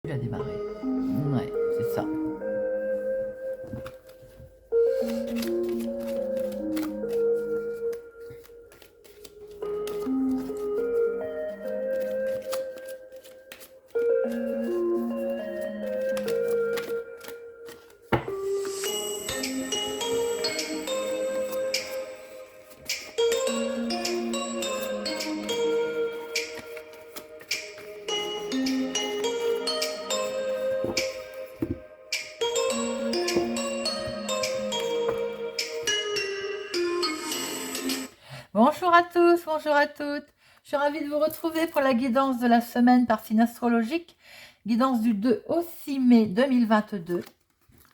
Il a démarré. Ouais, c'est ça. Bonjour à tous, bonjour à toutes. Je suis ravie de vous retrouver pour la guidance de la semaine par signe astrologique. Guidance du 2 au 6 mai 2022.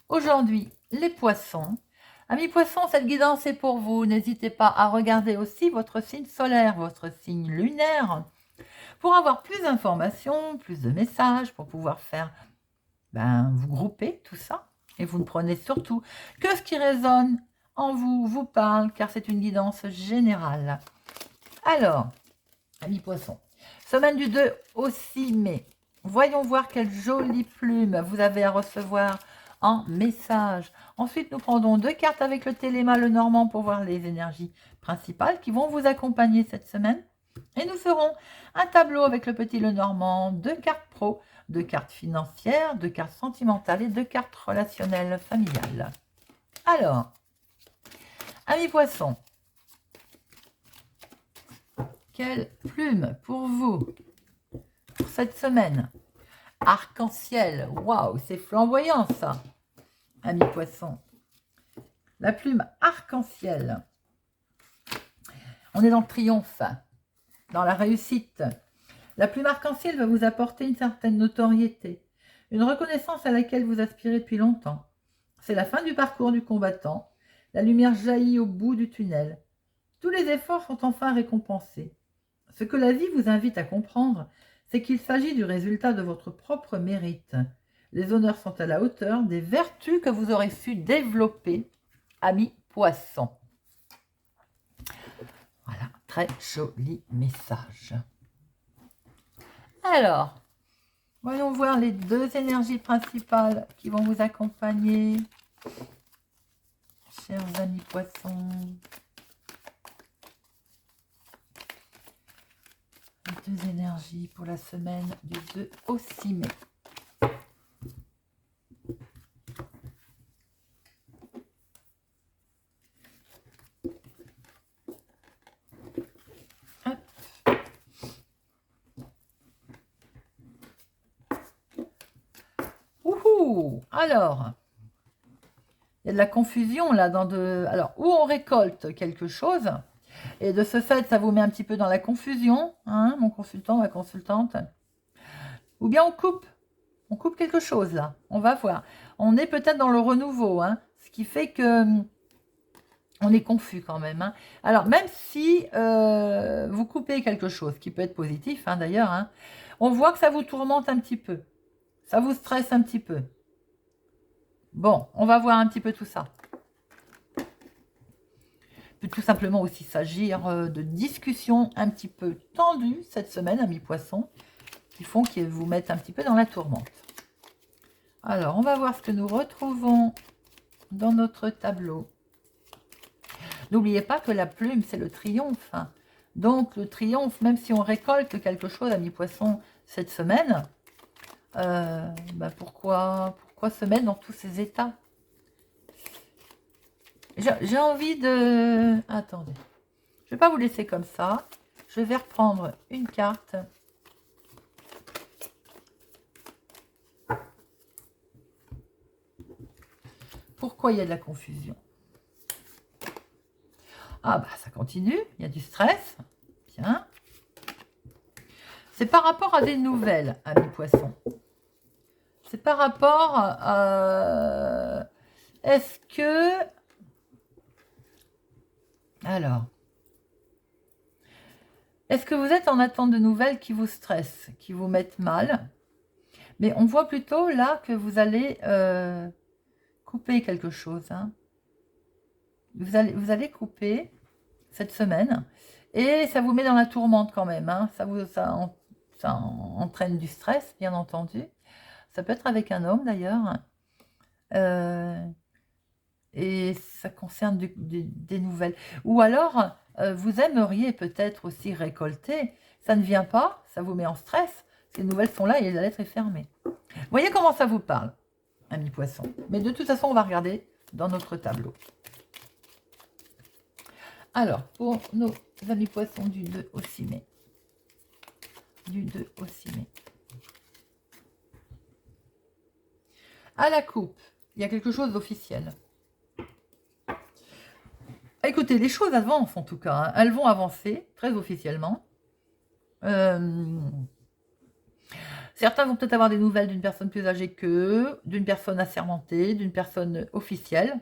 Aujourd'hui, les poissons. Amis poissons, cette guidance est pour vous. N'hésitez pas à regarder aussi votre signe solaire, votre signe lunaire, pour avoir plus d'informations, plus de messages, pour pouvoir faire, vous grouper tout ça. Et vous ne prenez surtout que ce qui résonne en vous, vous parle, car c'est une guidance générale. Alors, amis poissons, semaine du 2 au 6 mai. Voyons voir quelle jolie plume vous avez à recevoir en message. Ensuite, nous prendrons 2 cartes avec le Téléma, le Normand, pour voir les énergies principales qui vont vous accompagner cette semaine. Et nous ferons un tableau avec le petit Lenormand, 2 cartes pro, 2 cartes financières, 2 cartes sentimentales et 2 cartes relationnelles familiales. Alors, amis poissons, quelle plume pour vous pour cette semaine? Arc-en-ciel, waouh, c'est flamboyant ça, amis poissons. La plume arc-en-ciel. On est dans le triomphe, dans la réussite. La plume arc-en-ciel va vous apporter une certaine notoriété, une reconnaissance à laquelle vous aspirez depuis longtemps. C'est la fin du parcours du combattant. La lumière jaillit au bout du tunnel. Tous les efforts sont enfin récompensés. Ce que la vie vous invite à comprendre, c'est qu'il s'agit du résultat de votre propre mérite. Les honneurs sont à la hauteur des vertus que vous aurez su développer, amis poissons. Voilà, très joli message. Alors, voyons voir les 2 énergies principales qui vont vous accompagner, chers amis poissons. Les 2 énergies pour la semaine du 2 au 6 mai. Hop. Ouhou. Alors, il y a de la confusion là dans de. Alors, où on récolte quelque chose, et de ce fait, ça vous met un petit peu dans la confusion, hein, mon consultant, ma consultante. Ou bien on coupe quelque chose là. On va voir. On est peut-être dans le renouveau, hein, ce qui fait que on est confus quand même. Hein. Alors, même si vous coupez quelque chose, qui peut être positif hein, d'ailleurs, hein, on voit que ça vous tourmente un petit peu. Ça vous stresse un petit peu. Bon, on va voir un petit peu tout ça. Il peut tout simplement aussi s'agir de discussions un petit peu tendues cette semaine, amis poissons, qui font qu'ils vous mettent un petit peu dans la tourmente. Alors, on va voir ce que nous retrouvons dans notre tableau. N'oubliez pas que la plume, c'est le triomphe. Hein. Donc, le triomphe, même si on récolte quelque chose, amis poissons, cette semaine, pourquoi se mettre dans tous ces états? J'ai envie de... Attendez. Je ne vais pas vous laisser comme ça. Je vais reprendre une carte. Pourquoi il y a de la confusion? Ah bah ça continue, il y a du stress. Bien. C'est par rapport à des nouvelles, amis poissons. C'est par rapport à... Est-ce que... Alors... Est-ce que vous êtes en attente de nouvelles qui vous stressent, qui vous mettent mal? Mais on voit plutôt là que vous allez couper quelque chose. Hein. Vous allez couper cette semaine et ça vous met dans la tourmente quand même. Hein. Ça entraîne du stress, bien entendu. Ça peut être avec un homme d'ailleurs. Et ça concerne des nouvelles. Ou alors, vous aimeriez peut-être aussi récolter. Ça ne vient pas, ça vous met en stress. Ces nouvelles sont là et la lettre est fermée. Vous voyez comment ça vous parle, amis poissons. Mais de toute façon, on va regarder dans notre tableau. Alors, pour nos amis poissons du 2 au 6 mai. Du 2 au 6 mai. À la coupe, il y a quelque chose d'officiel. Écoutez, les choses avancent en tout cas. Hein. Elles vont avancer très officiellement. Certains vont peut-être avoir des nouvelles d'une personne plus âgée qu'eux, d'une personne assermentée, d'une personne officielle.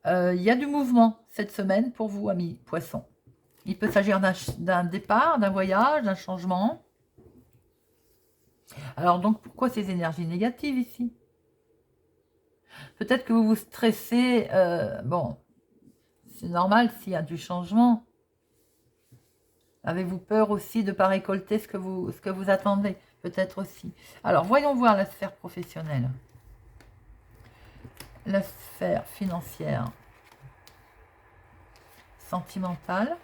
Il y a du mouvement cette semaine pour vous, amis poissons. Il peut s'agir d'un départ, d'un voyage, d'un changement. Alors donc, pourquoi ces énergies négatives ici? Peut-être que vous vous stressez. Bon, c'est normal s'il y a du changement. Avez-vous peur aussi de ne pas récolter ce que vous attendez? Peut-être aussi. Alors, voyons voir la sphère professionnelle. La sphère financière. Sentimentale.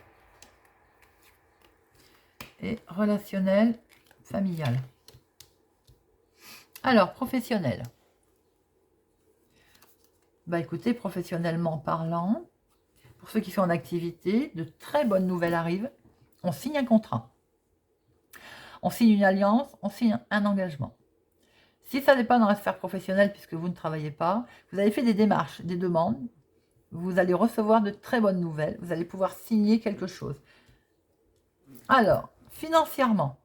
Et relationnelle, familiale. Alors, professionnel. Bah écoutez, professionnellement parlant, pour ceux qui sont en activité, de très bonnes nouvelles arrivent. On signe un contrat. On signe une alliance, on signe un engagement. Si ça n'est pas dans la sphère professionnelle, puisque vous ne travaillez pas, vous avez fait des démarches, des demandes, vous allez recevoir de très bonnes nouvelles, vous allez pouvoir signer quelque chose. Alors, financièrement,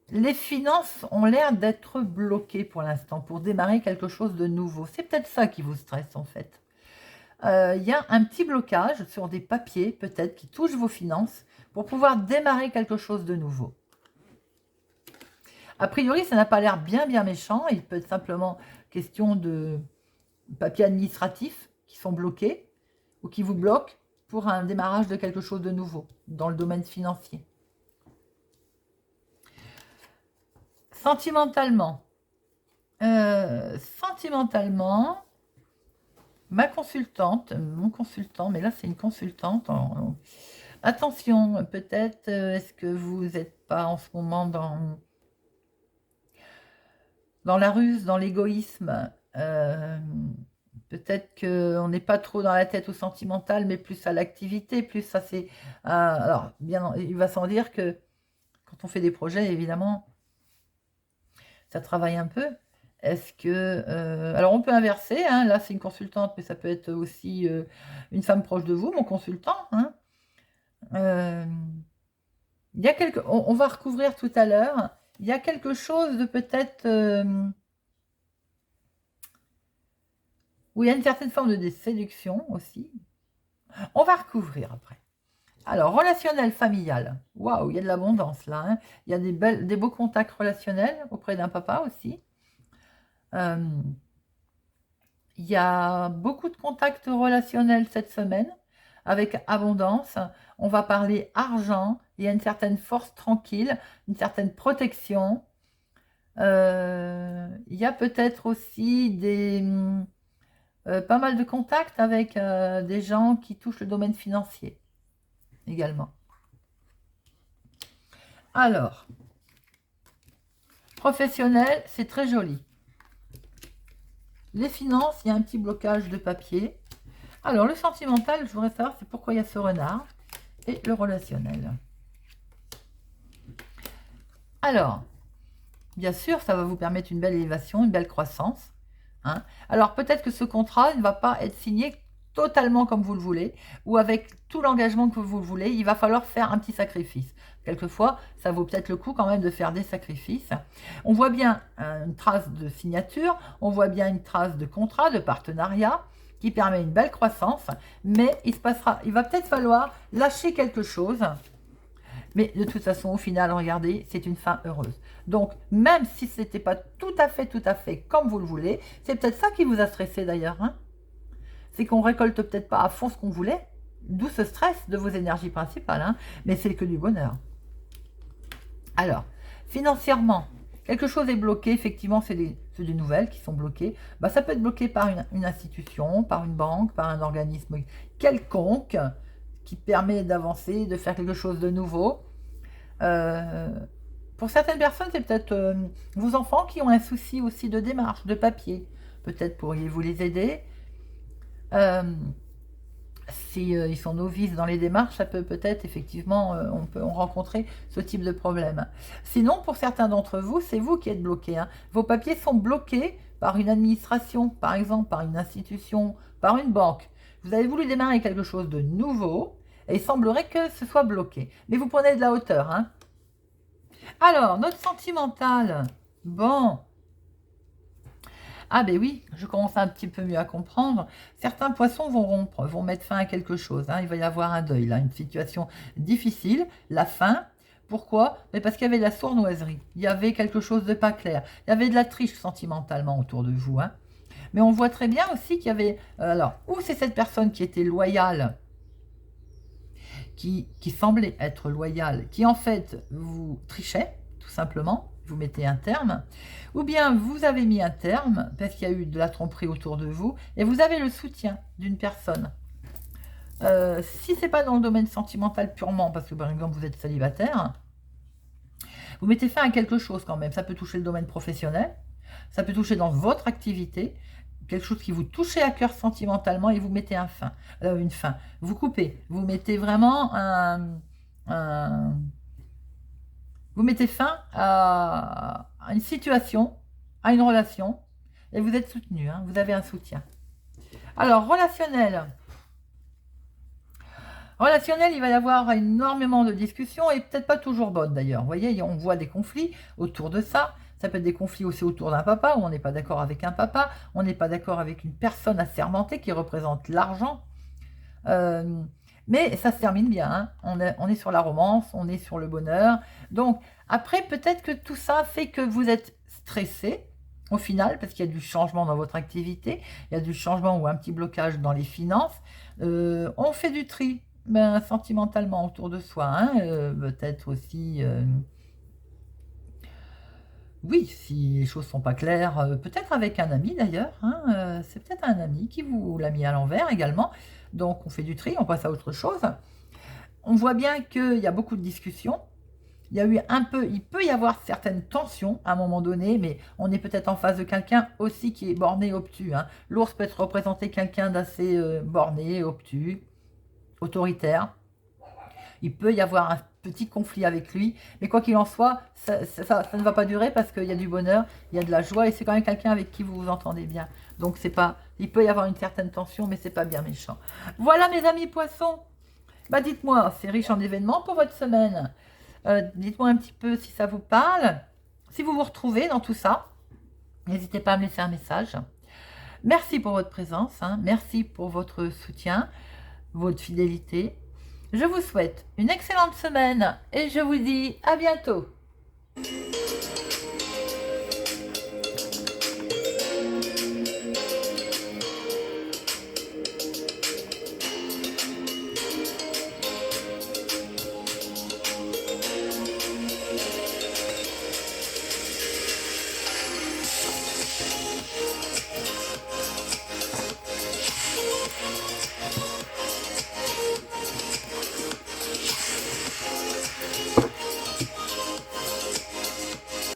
les finances ont l'air d'être bloquées pour l'instant, pour démarrer quelque chose de nouveau. C'est peut-être ça qui vous stresse en fait. Il y a un petit blocage sur des papiers, peut-être, qui touchent vos finances, pour pouvoir démarrer quelque chose de nouveau. A priori, ça n'a pas l'air bien méchant. Il peut être simplement question de papiers administratifs qui sont bloqués ou qui vous bloquent pour un démarrage de quelque chose de nouveau dans le domaine financier. Sentimentalement, ma consultante, mon consultant, mais là c'est une consultante. Attention, peut-être, est-ce que vous n'êtes pas en ce moment dans la ruse, dans l'égoïsme? Peut-être qu'on n'est pas trop dans la tête au sentimental, mais plus à l'activité, plus ça c'est... alors, bien, il va sans dire que quand on fait des projets, évidemment, ça travaille un peu. Est-ce que... alors, on peut inverser, hein, là c'est une consultante, mais ça peut être aussi une femme proche de vous, mon consultant. Hein. Il y a on va recouvrir tout à l'heure. Il y a quelque chose de peut-être... où il y a une certaine forme de séduction aussi. On va recouvrir après. Alors, relationnel familial. Waouh, il y a de l'abondance là. Hein. Il y a des beaux contacts relationnels auprès d'un papa aussi. Il y a beaucoup de contacts relationnels cette semaine avec abondance. On va parler argent. Il y a une certaine force tranquille, une certaine protection. Il y a peut-être aussi pas mal de contacts avec des gens qui touchent le domaine financier également. Alors, professionnel, c'est très joli. Les finances, il y a un petit blocage de papier. Alors, le sentimental, je voudrais savoir c'est pourquoi il y a ce renard. Et le relationnel. Alors, bien sûr, ça va vous permettre une belle élévation, une belle croissance. Hein. Alors, peut-être que ce contrat ne va pas être signé totalement comme vous le voulez, ou avec tout l'engagement que vous voulez, il va falloir faire un petit sacrifice. Quelquefois, ça vaut peut-être le coup quand même de faire des sacrifices. On voit bien une trace de signature, on voit bien une trace de contrat, de partenariat, qui permet une belle croissance, mais il va peut-être falloir lâcher quelque chose. Mais de toute façon, au final, regardez, c'est une fin heureuse. Donc, même si ce n'était pas tout à fait comme vous le voulez, c'est peut-être ça qui vous a stressé d'ailleurs. Hein, c'est qu'on récolte peut-être pas à fond ce qu'on voulait, d'où ce stress de vos énergies principales. Hein, mais c'est que du bonheur. Alors, financièrement, quelque chose est bloqué, effectivement, c'est des nouvelles qui sont bloquées. Bah, ça peut être bloqué par une institution, par une banque, par un organisme quelconque qui permet d'avancer, de faire quelque chose de nouveau. Pour certaines personnes, c'est peut-être vos enfants qui ont un souci aussi de démarche, de papier. Peut-être pourriez-vous les aider. Si ils sont novices dans les démarches, ça peut peut-être effectivement, on peut rencontrer ce type de problème. Sinon, pour certains d'entre vous, c'est vous qui êtes bloqués. Hein. Vos papiers sont bloqués par une administration, par exemple, par une institution, par une banque. Vous avez voulu démarrer quelque chose de nouveau et il semblerait que ce soit bloqué. Mais vous prenez de la hauteur. Hein. Alors, notre sentimental. Bon. Ah ben oui, je commence un petit peu mieux à comprendre. Certains poissons vont rompre, vont mettre fin à quelque chose. Hein. Il va y avoir un deuil, là, une situation difficile, la fin. Pourquoi? Mais parce qu'il y avait de la sournoiserie, il y avait quelque chose de pas clair, il y avait de la triche sentimentalement autour de vous. Hein. Mais on voit très bien aussi qu'il y avait... alors, ou c'est cette personne qui était loyale, qui semblait être loyale, qui en fait vous trichait, tout simplement, vous mettez un terme, ou bien vous avez mis un terme parce qu'il y a eu de la tromperie autour de vous et vous avez le soutien d'une personne. Si c'est pas dans le domaine sentimental purement, parce que par exemple vous êtes célibataire, vous mettez fin à quelque chose quand même. Ça peut toucher le domaine professionnel, ça peut toucher dans votre activité, quelque chose qui vous touchez à cœur sentimentalement et vous mettez une fin. Vous coupez, vous mettez vraiment vous mettez fin à une situation, à une relation, et vous êtes soutenu, hein, vous avez un soutien. Alors, relationnel. Relationnel, il va y avoir énormément de discussions, et peut-être pas toujours bonnes d'ailleurs. Vous voyez, on voit des conflits autour de ça. Ça peut être des conflits aussi autour d'un papa, où on n'est pas d'accord avec un papa, on n'est pas d'accord avec une personne assermentée qui représente l'argent. Mais ça se termine bien, hein. On est sur la romance, on est sur le bonheur. Donc, après, peut-être que tout ça fait que vous êtes stressé, au final, parce qu'il y a du changement dans votre activité, il y a du changement ou un petit blocage dans les finances. On fait du tri, sentimentalement autour de soi, hein. Peut-être aussi... oui, si les choses sont pas claires, peut-être avec un ami d'ailleurs, hein, c'est peut-être un ami qui vous l'a mis à l'envers également. Donc on fait du tri, on passe à autre chose. On voit bien qu'il y a beaucoup de discussions. Il peut y avoir certaines tensions à un moment donné, mais on est peut-être en face de quelqu'un aussi qui est borné, obtus. Hein. L'ours peut être représenté quelqu'un d'assez borné, obtus, autoritaire. Il peut y avoir un petit conflit avec lui, mais quoi qu'il en soit, ça ne va pas durer parce qu'il y a du bonheur, il y a de la joie et c'est quand même quelqu'un avec qui vous vous entendez bien. Donc c'est pas, il peut y avoir une certaine tension, mais c'est pas bien méchant. Voilà mes amis poissons. Bah dites-moi, c'est riche en événements pour votre semaine. Dites-moi un petit peu si ça vous parle, si vous vous retrouvez dans tout ça. N'hésitez pas à me laisser un message. Merci pour votre présence, hein. Merci pour votre soutien, votre fidélité. Je vous souhaite une excellente semaine et je vous dis à bientôt.